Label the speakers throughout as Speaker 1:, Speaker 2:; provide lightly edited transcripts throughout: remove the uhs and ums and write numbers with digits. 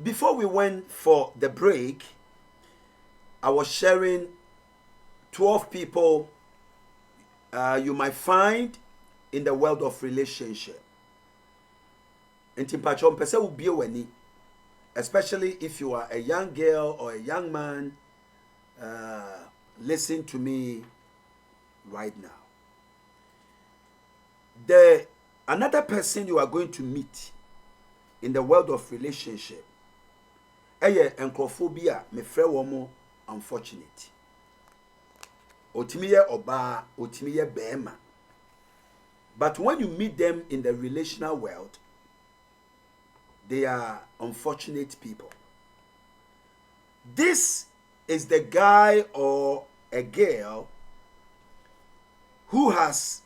Speaker 1: Before we went for the break, I was sharing 12 people you might find in the world of relationship. Especially if you are a young girl or a young man, listen to me right now. Another person you are going to meet in the world of relationship, enkophobia me frɛ wɔn unfortunate. Otimi yɛ ɔbaa, otimi yɛ bɛrima. But when you meet them in the relational world, they are unfortunate people. This is the guy or a girl who has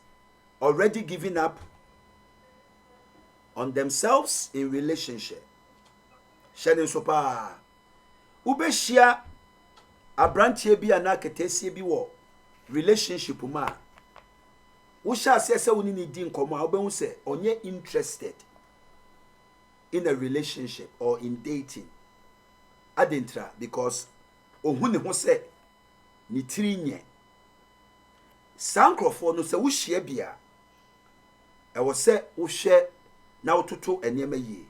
Speaker 1: already given up on themselves in relationship. Shedding sopa. Ubeshia abrantie bi anaketesie bi wo relationship ma. Usha se woni ni di nkomo a obehu se onye interested in a relationship or in dating. Adentra because ohun ne ho se ni tiri nye. Sankrofo no se wo hia bia e wo se wo hwe na wototo enema yi.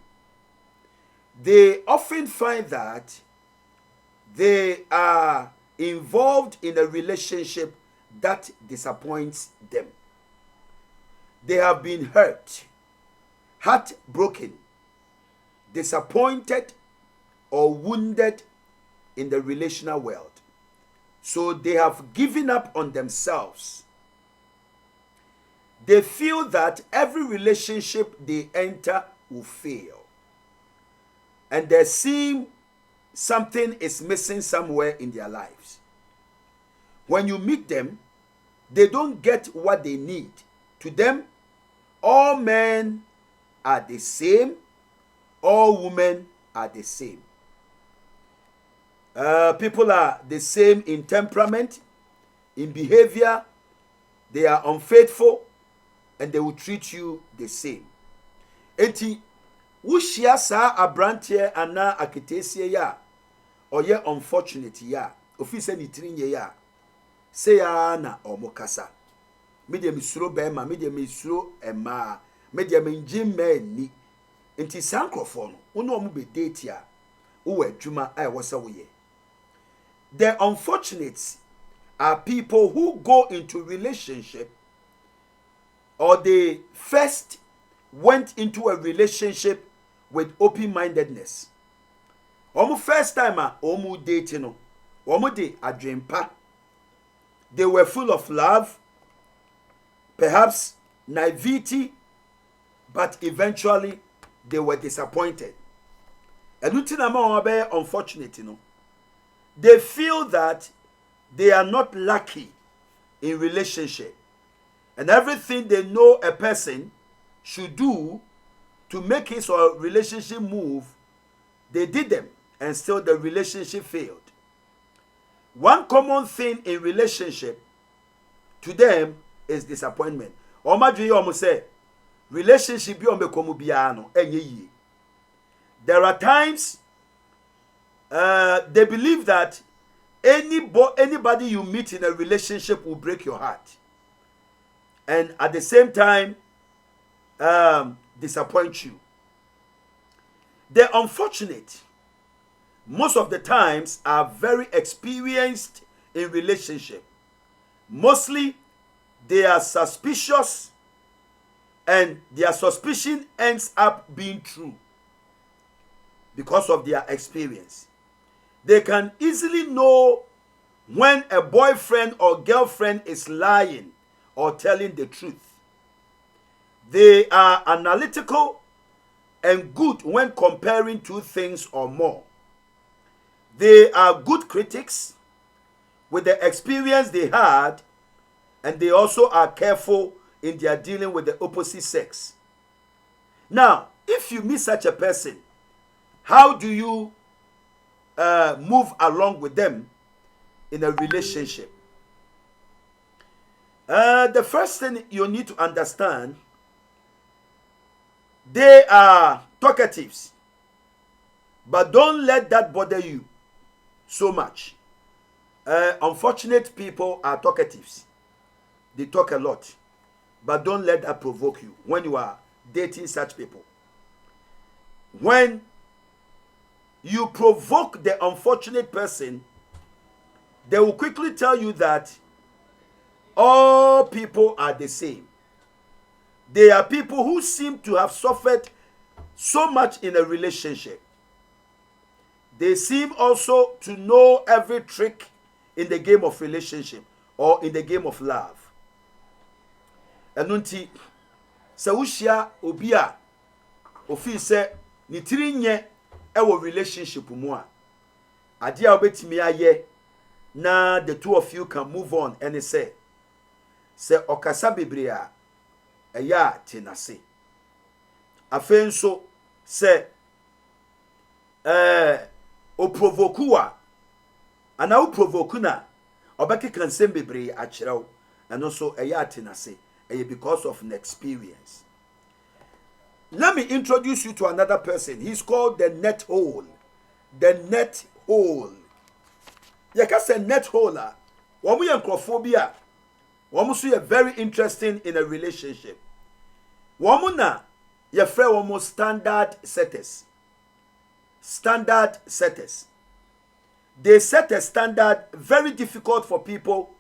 Speaker 1: They often find that they are involved in a relationship that disappoints them. They have been hurt, heartbroken, disappointed, or wounded in the relational world. So they have given up on themselves. They feel that every relationship they enter will fail. And they seem something is missing somewhere in their lives. When you meet them, they don't get what they need. To them, all men are the same, all women are the same. People are the same in temperament, in behavior, they are unfaithful, and they will treat you the same. Enti, wushia sa abrantie ana aketesie ya, oye unfortunate ya, ofise ni trinye ya, se ya na omokasa. Media misuro bema, media misuro ema, media menjime ni. Enti sankrofo no, uno omu be date ya, uwe juma ay wasa uye. The unfortunates are people who go into relationship or they first went into a relationship with open-mindedness. Omu first time omu dating no, omu de adwempa. They were full of love, perhaps naivety, but eventually they were disappointed. And unfortunate, they feel that they are not lucky in relationship. And everything they know a person should do to make his or her relationship move, they did them, and still the relationship failed. One common thing in relationship to them is disappointment. Omadri almost say, relationship bi omekomu biano enye yi. There are times they believe that anybody you meet in a relationship will break your heart, and at the same time disappoint you. The unfortunate most of the times are very experienced in relationship. Mostly they are suspicious, and their suspicion ends up being true because of their experience. They can easily know when a boyfriend or girlfriend is lying or telling the truth. They are analytical and good when comparing two things or more. They are good critics with the experience they had, and they also are careful in their dealing with the opposite sex. Now, if you meet such a person, how do you move along with them in a relationship? The first thing you need to understand, they are talkatives. But don't let that bother you so much. Unfortunate people are talkatives. They talk a lot. But don't let that provoke you when you are dating such people. When you provoke the unfortunate person, they will quickly tell you that all people are the same. They are people who seem to have suffered so much in a relationship. They seem also to know every trick in the game of relationship or in the game of love. Enunti se wuhia obi a ofi se ni tiri nye ewo relationship mu a ade a obetimi aye na the two of you can move on and say okasa bebre a eya tenase afenso se o provoke wa ana o provoke na obeki kan sem bebre a kirew eno so eya tenase because of an experience. Let me introduce you to another person. He's called the net hole. The net hole. You can say net holer. Wamu yankrophobia. Wamu so you're very interesting in a relationship. Wamu na ye frɛ wamu standard setters. Standard setters. They set a standard very difficult for people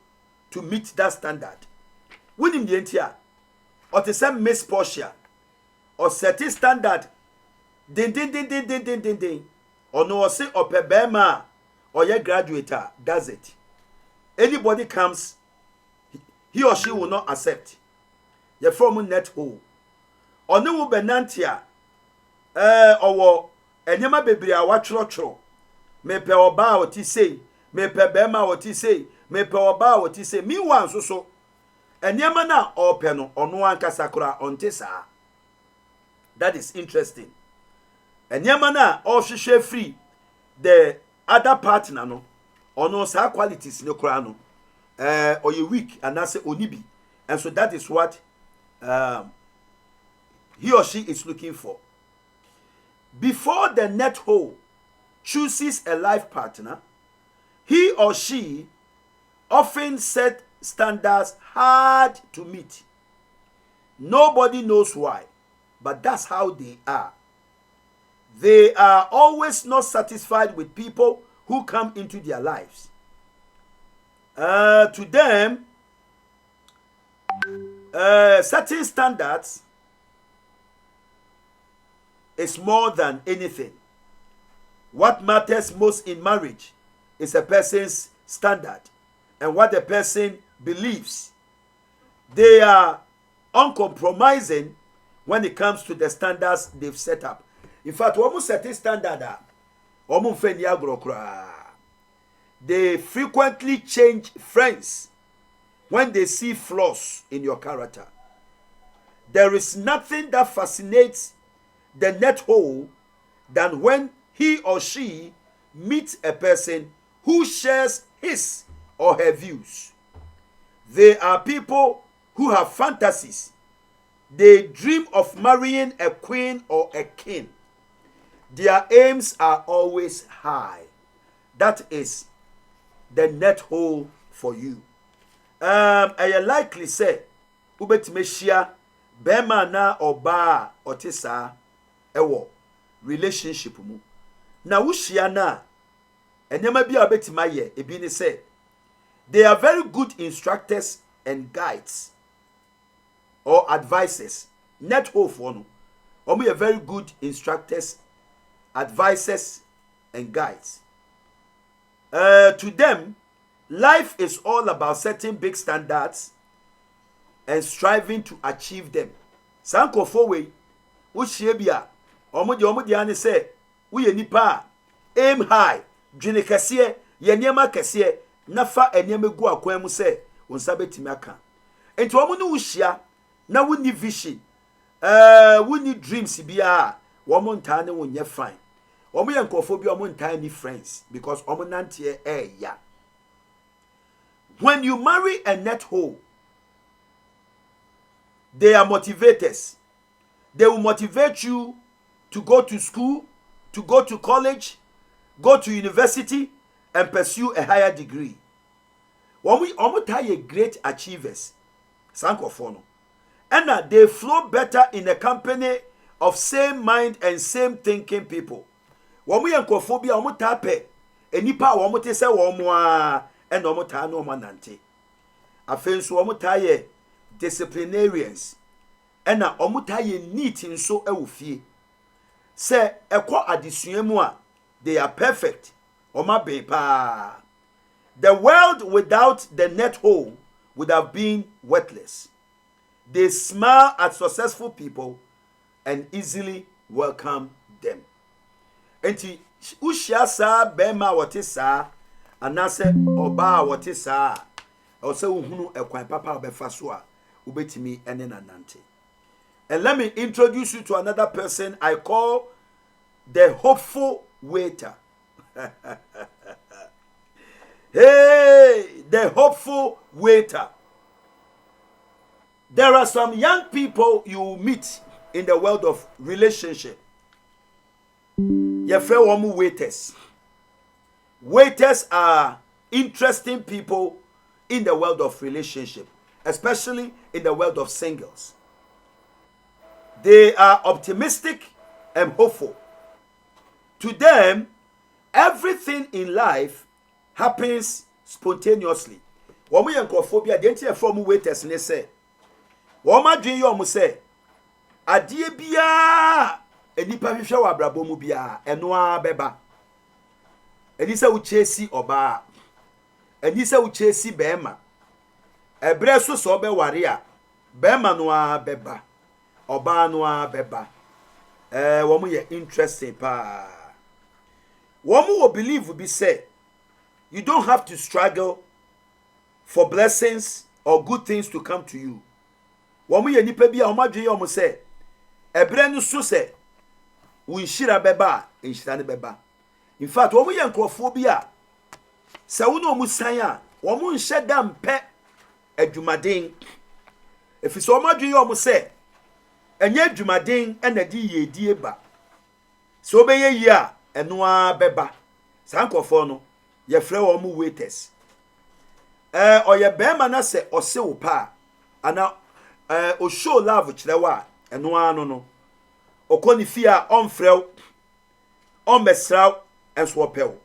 Speaker 1: to meet that standard. Winim the entia or the same Miss Portia or set standard din or no say or pebema or your graduator does it. Anybody comes, he or she will not accept. Your form net hole or no benantia or enyama bebre a watchro me pe oba what he say me pe bema what he say me pe oba what he say me wan so enyama na ope no ono ankasa kora onte saa. That is interesting. Enyama na ohwehwe free the other partner no ono saa qualities no kora no or you weak and say onibi, and so that is what he or she is looking for. Before the net hole chooses a life partner, he or she often set standards hard to meet. Nobody knows why, but that's how they are. They are always not satisfied with people who come into their lives. To them, setting standards is more than anything. What matters most in marriage is a person's standard and what the person believes. They are uncompromising when it comes to the standards they've set up. In fact, when we set a standard, they frequently change friends when they see flaws in your character. There is nothing that fascinates the net hole than when he or she meets a person who shares his or her views. They are people who have fantasies. They dream of marrying a queen or a king. Their aims are always high. That is the net hole for you. I likely say, ubetmeshia bema na oba otisa ewo relationship mu. Na wushia na enyama bi a obetima ye ebi ni say they are very good instructors and guides or advisors. Net hole for no. Omo are very good instructors, advisors and guides. To them, life is all about setting big standards and striving to achieve them. Sankofo we wushie bia omo de ane say we nipa aim high, dwene kese ye niema kese nafa eniema gu akwan mu say wonsa betimi aka. Enti omo no wushia na woni vision, woni dreams bia womo ntaa ne wonye fine. Omo ye nkofo bia omo ntaa ni friends because omo nante ya. When you marry a net hole, they are motivators. They will motivate you to go to school, to go to college, go to university, and pursue a higher degree. Omo tie great achievers. Sankofono. And they flow better in a company of same mind and same thinking people. Womu yankophobia omo tape enipa womo te se womo a and omo ta no manante. Afenso omo taye disciplinarians. And omo taye neat nso ewufie. Se ekwo adesua mu a they are perfect. Oma be pa. The world without the net hole would have been worthless. They smile at successful people and easily welcome them. Enti ushia sa bema wote sa anase oba wote sa o se uhunu ekwan papa obefa so a ubetimi ene nanante. And let me introduce you to another person I call the hopeful waiter. Hey, the hopeful waiter. There are some young people you meet in the world of relationship. Yefe womu waiters. Waiters are interesting people in the world of relationship, especially in the world of singles. They are optimistic and hopeful. To them, everything in life happens spontaneously. Womu yankophobia denti from waiters ne say. Woma dwen yo mu say adie bia enipa hwehwe wa brabo mu bia eno a beba. Eni se wo chesi oba. Eni se wo chesi bema. Ebre so be ware a bema no a beba. Oba no a beba. Womu ye interesting pa. Womu will believe be say you don't have to struggle for blessings or good things to come to you. Womu ye nipa bia omadwe ye omo say ebre no so say unshira beba enshira ne beba. In fact womu ye nkrofo bia se wo no mu san a womu nhye da mpe adwumaden efise omadwe ye omo say enye adwumaden enadi ye die ba so obeye yi a eno a beba sankofo no ye frɛ womu waiters. Oye bema na se ose wo pa ana o show love kirewa eno ano no okoni fia onfrew onbesraw enso opew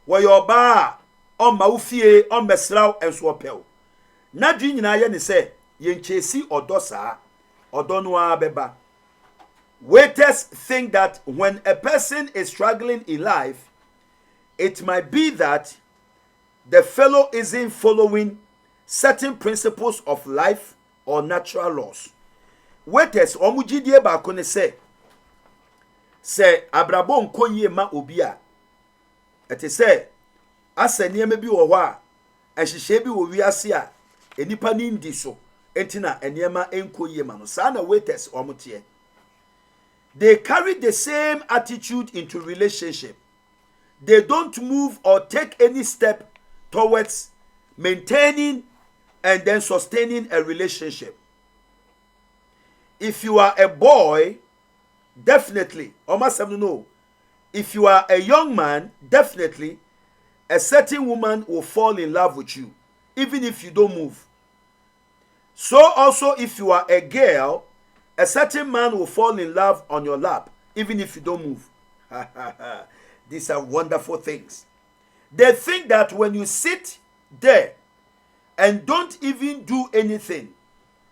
Speaker 1: wo ye oba on ma wo fie onbesraw enso opew na dwi nyina ye ne se ye nchesi odo saa odo no a beba. Waiters think that when a person is struggling in life, it might be that the fellow isn't following certain principles of life or natural laws. Waiters omujidie ba ko ne se abrabo nkoyie ma obi a ete se asaniema bi wo ho a ehihye bi wo wiase a enipa ni ndi so entina eniema enkoyie ma no sa na waiters omotie. They carry the same attitude into relationship. They don't move or take any step towards maintaining and then sustaining a relationship. If you are a boy, definitely, almost no. If you are a young man, definitely, a certain woman will fall in love with you, even if you don't move. So also, if you are a girl, a certain man will fall in love on your lap, even if you don't move. These are wonderful things. They think that when you sit there and don't even do anything,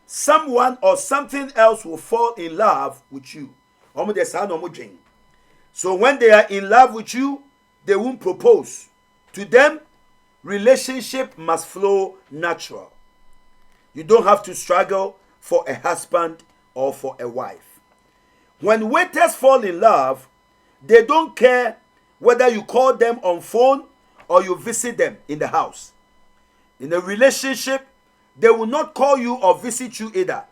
Speaker 1: someone or something else will fall in love with you. So when they are in love with you, they won't propose. To them, relationship must flow natural. You don't have to struggle for a husband or for a wife. When waiters fall in love, they don't care whether you call them on phone or you visit them in the house. In a relationship, they will not call you or visit you either,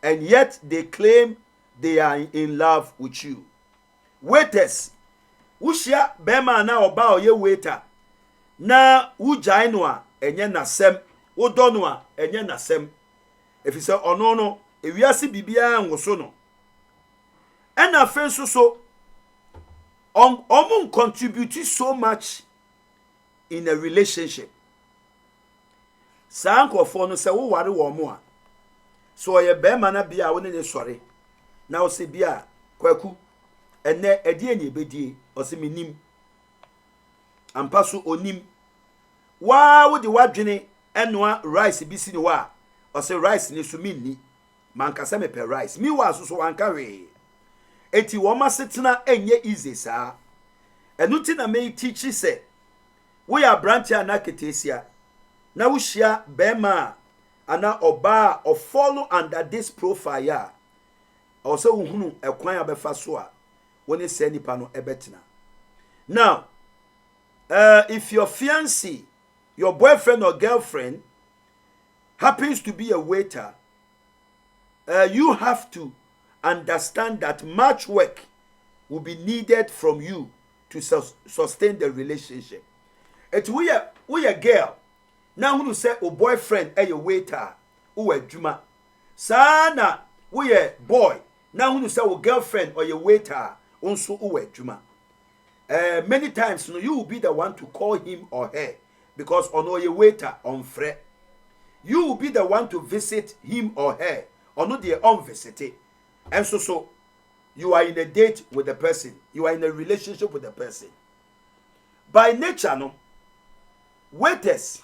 Speaker 1: and yet they claim they are in love with you. Waiters, ushia bema na oba oye waiter, na ujai no a enye nasem, udo no a enye nasem. Efise ono no ewiase bibia nwoso no. Ena fenso so contribute so much in a relationship. Saa nkrofo no se wo ware wo mo a, so ye be ma na bia wo ne sori na wo se bia kwaku ene ade anye bedie o se menim ampa so onim wa wo de wadwene enoa rice bi si ni wa o se rice ni so minni manka se me pe rice mi wa so wanka we eti wo ma setena enye easy saa enuti na me teach se wo ya branch ana ketesia na wo hia bema ana oba or follow under this profile ya o se wo hunu ekwan abefa so a woni se nipa no ebetena. Now if your fiancé, your boyfriend or girlfriend happens to be a waiter, you have to understand that much work will be needed from you to sustain the relationship. It we a girl now who say o boyfriend a waiter who adwuma sana we a boy now who say o girlfriend or your waiter also who adwuma. Many times you will be the one to call him or her because on your waiter on fre. You will be the one to visit him or her or not the unvisited. And so you are in a date with the person. You are in a relationship with the person. By nature, no, waiters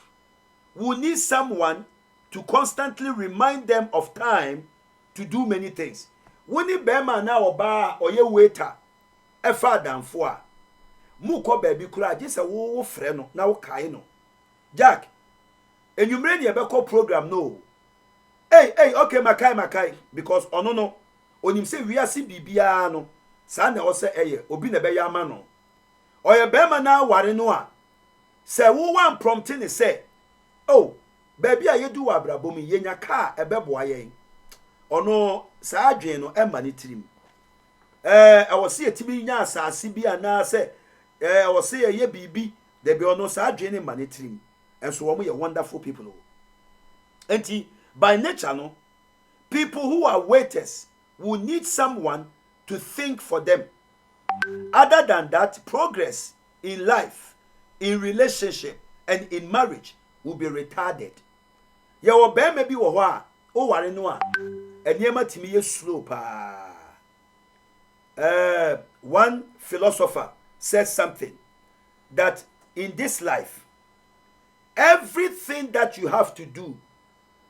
Speaker 1: will need someone to constantly remind them of time to do many things. When you be man now or your waiter, a father and four. Muko baby kura just a wo frɛ no na wo kai no Jack enyumre ne ebeko program no hey okay makai because ono no onim se wiase bibia no sa na wo se eye obi na be ya ma no oye be ma na ware no a se wo wan prompting ne se oh baby a yedu wa abrabom yenya ka ebeboa yen ono sa adwen no e ma ne tirim e wo se etimi nya asase bia na se I was say ye bibi there be no sa adwene manetrim and so we are wonderful people. And by nature no people who are waiters will need someone to think for them. Other than that, progress in life, in relationship and in marriage will be retarded. Ya wo be maybe wo ho a o ware no a enema timi ye slow pa. One philosopher says something that in this life, everything that you have to do,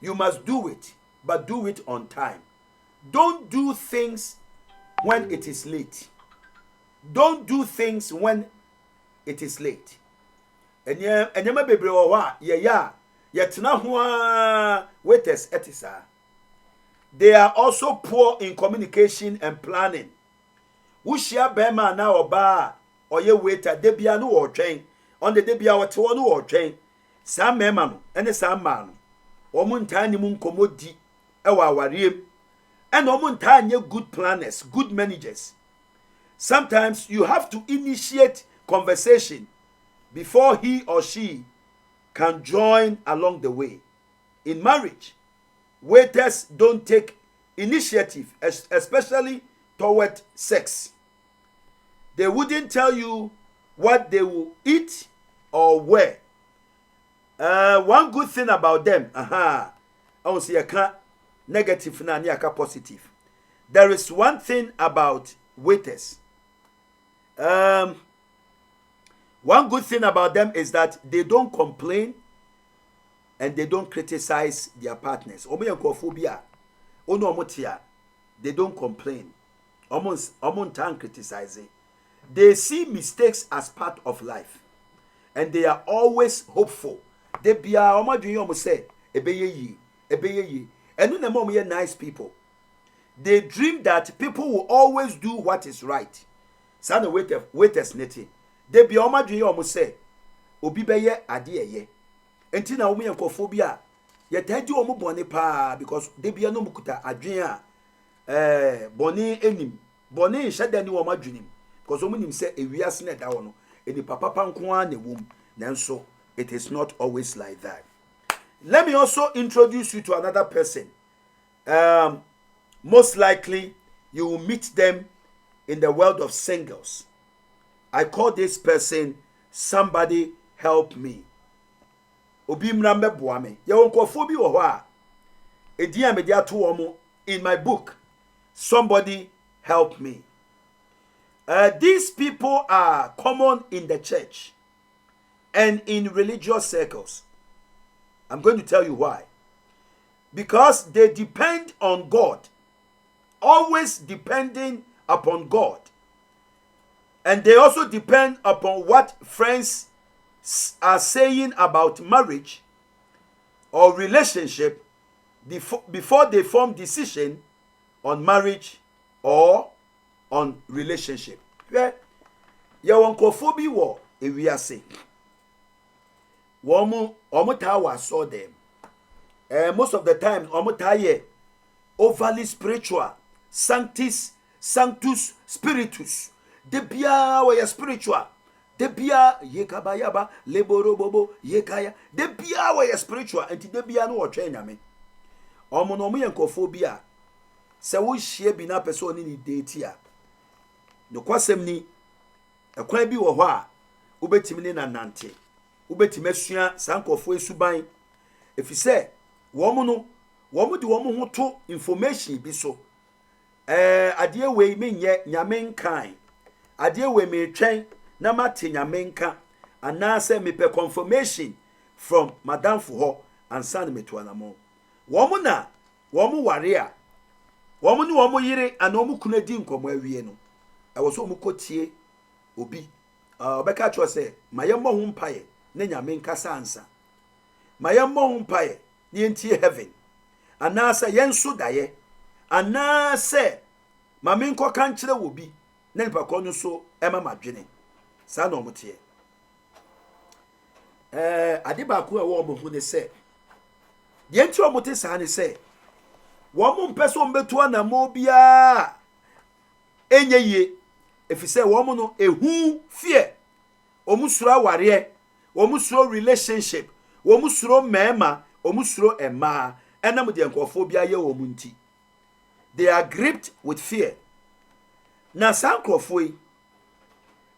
Speaker 1: you must do it, but do it on time. Don't do things when it is late. Don't do things when it is late. And yema bebre wa yetna ho waiters etisa. They are also poor in communication and planning. Ushia bema na oba oye waiter debia no wo twen on the debia wote wo no wo twen sa mema no ene sa ma no wo mu ntaa ni mu nkomodi e wa awariem and wo mu ntaa nye good planners, good managers. Sometimes you have to initiate conversation before he or she can join along the way. In marriage, waiters don't take initiative, especially toward sex. They wouldn't tell you what they will eat or wear. One good thing about them, I won't say a negative na a positive. There is one thing about waiters. One good thing about them is that they don't complain and they don't criticize their partners. They don't complain. Almost time criticizing. They see mistakes as part of life, and they are always hopeful. They be say ebeye yi. And no nice people. They dream that people will always do what is right. Sana waiters neti. They be say obi beye adeye. Enti na omo yankofo bia ye taji omo bone pa because they be no mukuta adwen a bone enim bone nhada ni omo adwenim because omo nim say ewiase na da wono eni papa nko a na wom nanso it is not always like that. Let me also introduce you to another person. Most likely you will meet them in the world of singles. I call this person, somebody help me. Obi mrambe boame. Ye wonkofo bi wo ho a edi a me dia to wo in my book. Somebody help me. These people are common in the church and in religious circles. I'm going to tell you why. Because they depend on God, always depending upon God. And they also depend upon what friends are saying about marriage or relationship before they form decision on marriage or on relationship. Ya wonkofo bi wo ewiase. Omo ta wa saw them. Most of the time omo ta ye overly spiritual, sanctus spiritus. De bia we spiritual. De bia yekabayaba leborobobo yekaya. De bia we spiritual enti de bia no wo twa nyame. Omo no mo yenkofo bi a se wo hie bi na person ni date a no kwasem ni ekwan bi wo ho a ubetimi ni na nante ubetimi asua sankofo esuban efise wo de wo ho to information bi so ade we me nye nyame nkan ade we me twen na mate nyame nka anase me pe confirmation from madam fo ho ansa na meto anamo wo ware a wo ni wo yire ana wo kuna di nkomo awie no ewo so wo kotie obi obeka cho se mayemmo ho mpaye na nyame nkasa ansa mayemmo ho mpaye ni entie heaven anasa yenso daye anase mame nko kan kire wo bi na nipa ko no so ema madwene sa na omotie ade ba ko e wo omo hu ne se de enti omote sa ne se wo mo mpeso mbetu na mo bia enye ye efise wo mo no ehu fear omusuro aware omusuro relationship omusuro mema omusuro ema enam de nkofo bia ye wo munti they are gripped with fear na sankrofo yi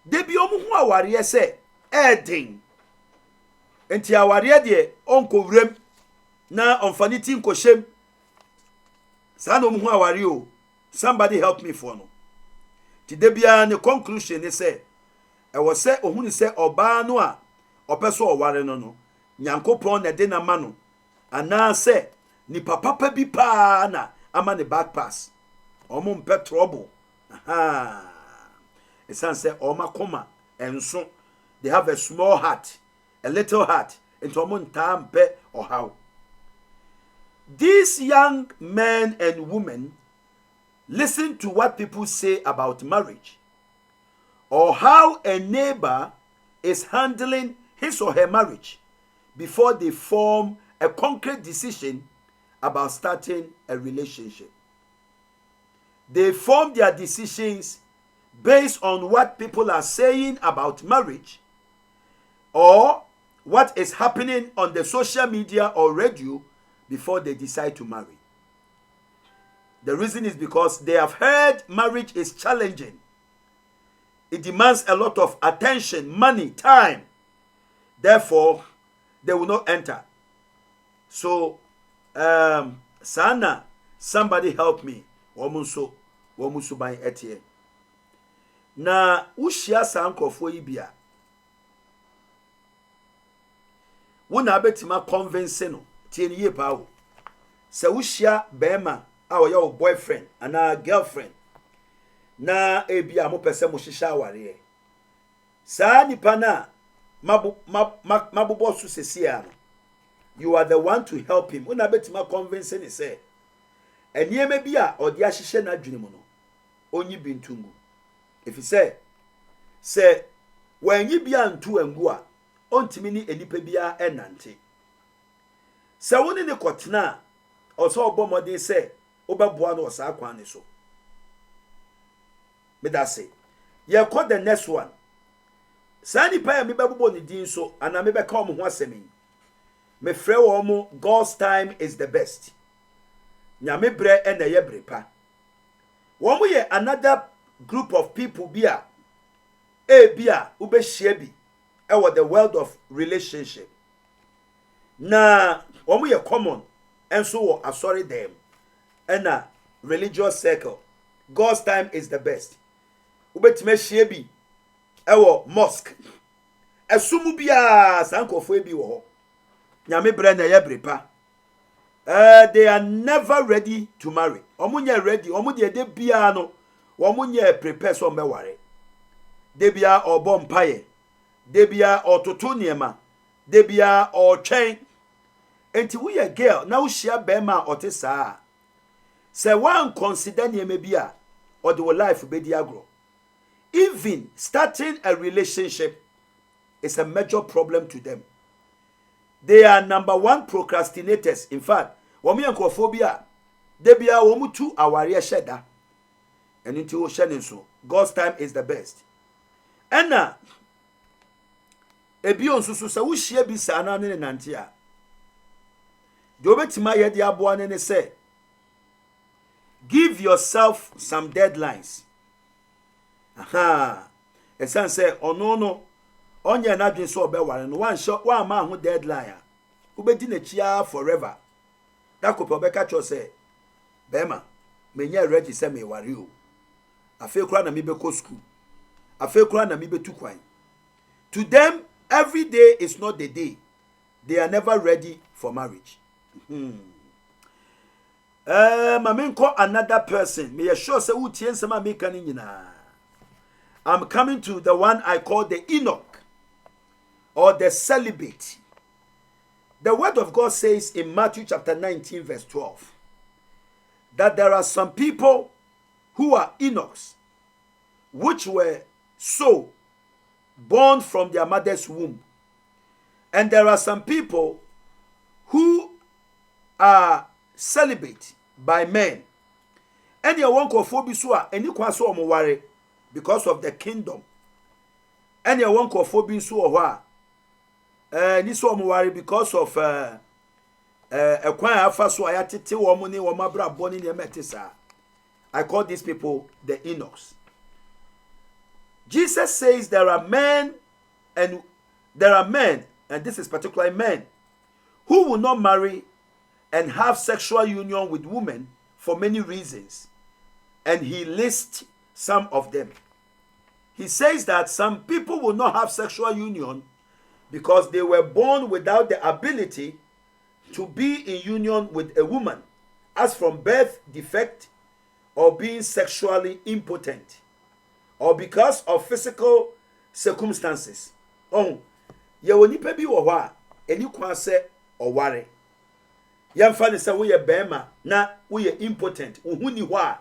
Speaker 1: de bi omu hu aware se edin enti aware de onkowrem na onfaniti nkoshem sa no mu aware o somebody help me for no ti de bia ne conclusion ne say e wo se ohunu se oba no a opeso oware no nyankopon na de na ma no ana se ni papa bi pa na ama ne back pass omo mpe trouble esan se oma koma enso they have a small heart, a little heart, into omo nta mpe ohaw. These young men and women listen to what people say about marriage or how a neighbor is handling his or her marriage before they form a concrete decision about starting a relationship. They form their decisions based on what people are saying about marriage or what is happening on the social media or radio before they decide to marry. The reason is because they have heard marriage is challenging. It demands a lot of attention, money, time. Therefore, they will not enter. So, sana, somebody help me. Womuso by etie. Na ushia sankrofo ibia. Wona betima convince no. Tie ni ye pa wo. Se ushia bema a wo your boyfriend ana girlfriend. Na ebia mo pese mo hihya aware. Sa nipa na mabubo su sesia no. You are the one to help him. Wona betima convince ni say enieme bia odi ahihye na adwene mu no. Onyi bintungu. If you say wanyi bia ntu angu a ontimi ni enipa bia enante. Se woni ne kotena oso obomode se obeboa no osa akwan ne so. Me da say ye call the next one. Sani pa me bebubo ne din so ana me be ka omo ho asemi. Me frɛ wo mo God's time is the best. Nyame bre e na ye bre pa. Wo mo ye another group of people bia Ebia ube shebi ewa the world of relationship. Na omu ye common enso wo asori them. Ena religious circle. God's time is the best. Ube time shebi ewa mosque. Esumu bia sankofo ebi wo ho. Nyame bre na ye brepa. They are never ready to marry. Omunye ready. Omudye de bia no. Omunye prepare so meware. De bia obo mpaye. De bia ototo niema. De bia otwen. Enti wo ye girl na wo hia bema ote saa. Se one consider niema bia or the life be di agro. Even starting a relationship is a major problem to them. They are number one procrastinators. In fact, womi enkophobia, debia womu tu aware sheda. And into ocean so. God's time is the best. Ena ebi onsusu sa wo hia bi sa na ne nantia. De obetima ye de aboa ne say, give yourself some deadlines. Aha. Esan say ono onye na dwen so obeware no one shot one man ho deadline a ubedi na chia forever. That could probably catch us say, Bema, menya ready say me ware o. Afi kura na mi be ko school. Afi kura na mi be tu kwan. To them, every day is not the day. They are never ready for marriage. Mamenko another person. Me sure say utie nsema me kan nyina. I'm coming to the one I call the Enoch or the celibate. The word of God says in Matthew chapter 19 verse 12 that there are some people who are Enochs which were so born from their mother's womb. And there are some people who are celibate by men. And you want to so any kwaso omware because of the kingdom. And you want to so wa ni so omware because of kwan afa so ayatete wo mo ni wo mabra boni ne metisa. I call these people the Enochs. Jesus says there are men, and this is particularly men, who will not marry and have sexual union with women for many reasons. And he lists some of them. He says that some people will not have sexual union because they were born without the ability to be in union with a woman, as from birth defect or being sexually impotent, or because of physical circumstances. Oh, ye woni pa bi wo ho a eni kwa se oware. Yamfa ne se wo ye bema na wo ye impotent, wo hu ni ho a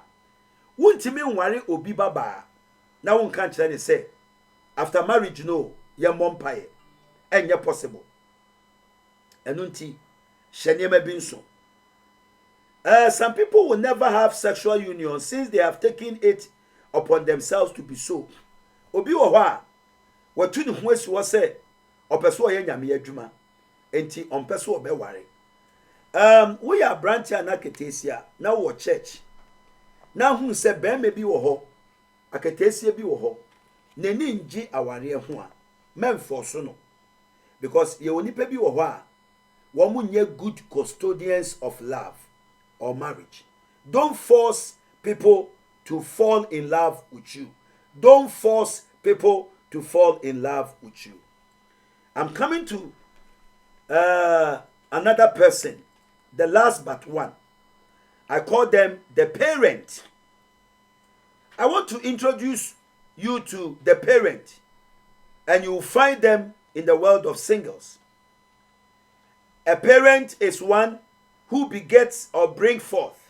Speaker 1: wontimi nware obi baba na won kan kire ne se after marriage no ye mompaye enye possible. Enunti hyenema bi nso. Some people will never have sexual union since they have taken it upon themselves to be so. Obi wo ho a watu ne ho asi wo se opeso ye nyame adwuma enti ompeso obeware. We are branch anaketesia na wo church. Na hu se be me bi wo ho aketesia bi wo ho nani nji aware ho a memfo so no, because ye onipa bi wo ho a wo munye good custodians of love or marriage. Don't force people to fall in love with you. Don't force people to fall in love with you. I'm coming to another person, the last but one. I call them the parent. I want to introduce you to the parent, and you will find them in the world of singles. A parent is one who begets or brings forth.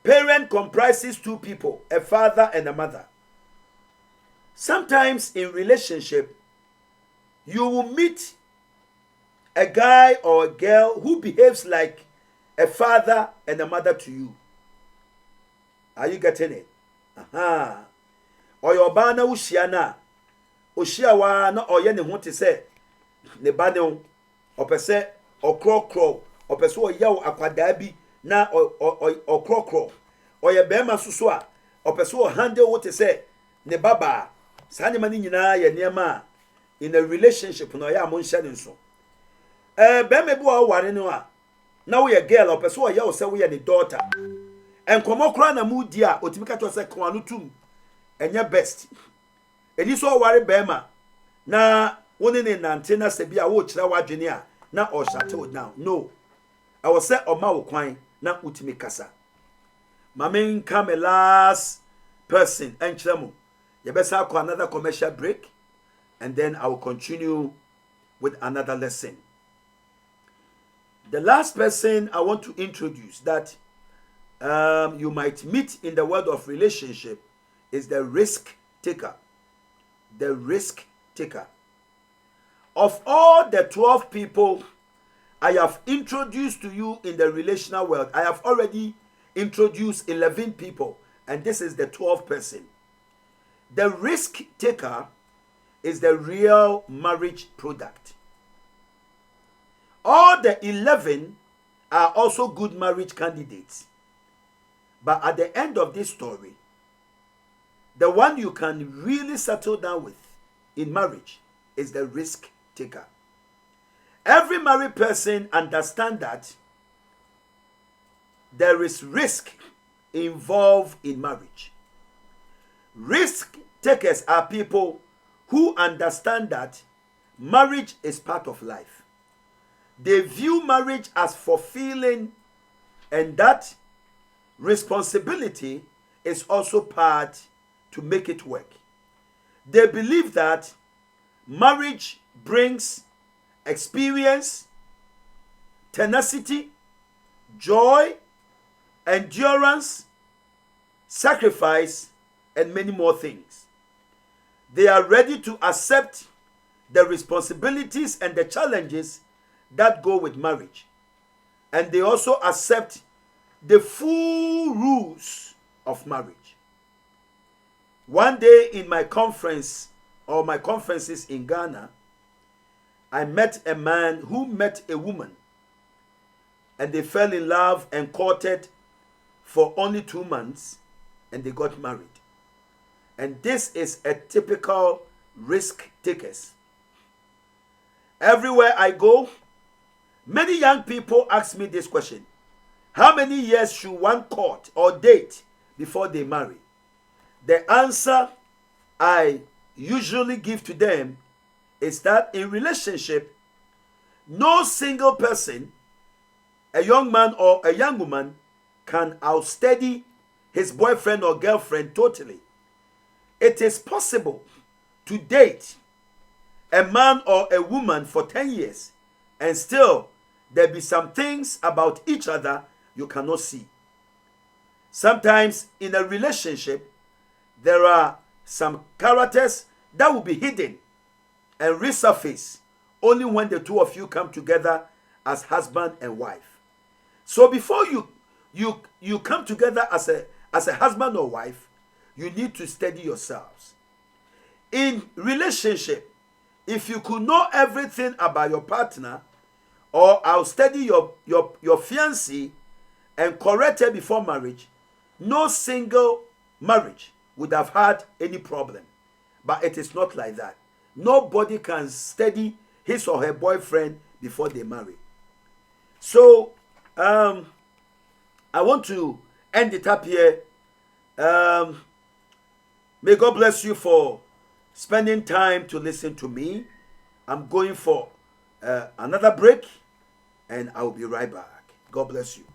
Speaker 1: Parent comprises two people, a father and a mother. Sometimes in relationship, you will meet a guy or a girl who behaves like a father and a mother to you. Are you getting it? Aha. Or your bana ushiana. Ushiawa na oye ne ho te se ne ba ne o pese okro o pese o yaw akwada bi na okro o ye bema suso a o pese o handle wo te se ne baba Sani mani nyina ye niema in a relationship no ya mo nhye ne nso. Be me bi o ware no a na wo ye girl o pese o ye o se wo ye ne daughter. Enkomo kra na mu di a otimi ka to se kwa no tum enye best. Eni so ware be ma na woni ne nante na se bia wo kira wadwene a na o shut it down. No. I was say o ma wo kwan na utimi kasa. Mamen come a last person and chamo. You better have another commercial break and then I will continue with another lesson. The last person I want to introduce that you might meet in the world of relationship is the risk taker. The risk taker. Of all the 12 people I have introduced to you in the relational world, I have already introduced 11 people, and this is the 12th person. The risk taker is the real marriage product. All the 11 are also good marriage candidates. But at the end of this story, the one you can really settle down with in marriage is the risk taker. Every married person understands that there is risk involved in marriage. Risk takers are people who understand that marriage is part of life. They view marriage as fulfilling and that responsibility is also part to make it work. They believe that marriage brings experience, tenacity, joy, endurance, sacrifice, and many more things. They are ready to accept the responsibilities and the challenges that go with marriage. And they also accept the full rules of marriage. One day in my conference or my conferences in Ghana, I met a man who met a woman and they fell in love and courted for only 2 months and they got married. And this is a typical risk takers. Everywhere I go, many young people ask me this question: how many years should one court or date before they marry? The answer I usually give to them is that in relationship, no single person, a young man or a young woman, can outstudy his boyfriend or girlfriend totally. It is possible to date a man or a woman for 10 years and still there be some things about each other you cannot see. Sometimes in a relationship, there are some characters that will be hidden and resurface only when the two of you come together as husband and wife. So before you come together as a husband or wife, you need to study yourselves. In relationship, if you could know everything about your partner, or I'll study your fiancé and correct her before marriage, no single marriage would have had any problem. But it is not like that. Nobody can study his or her boyfriend before they marry. So, I want to end it up here. May God bless you for spending time to listen to me. I'm going for another break and I'll be right back. God bless you.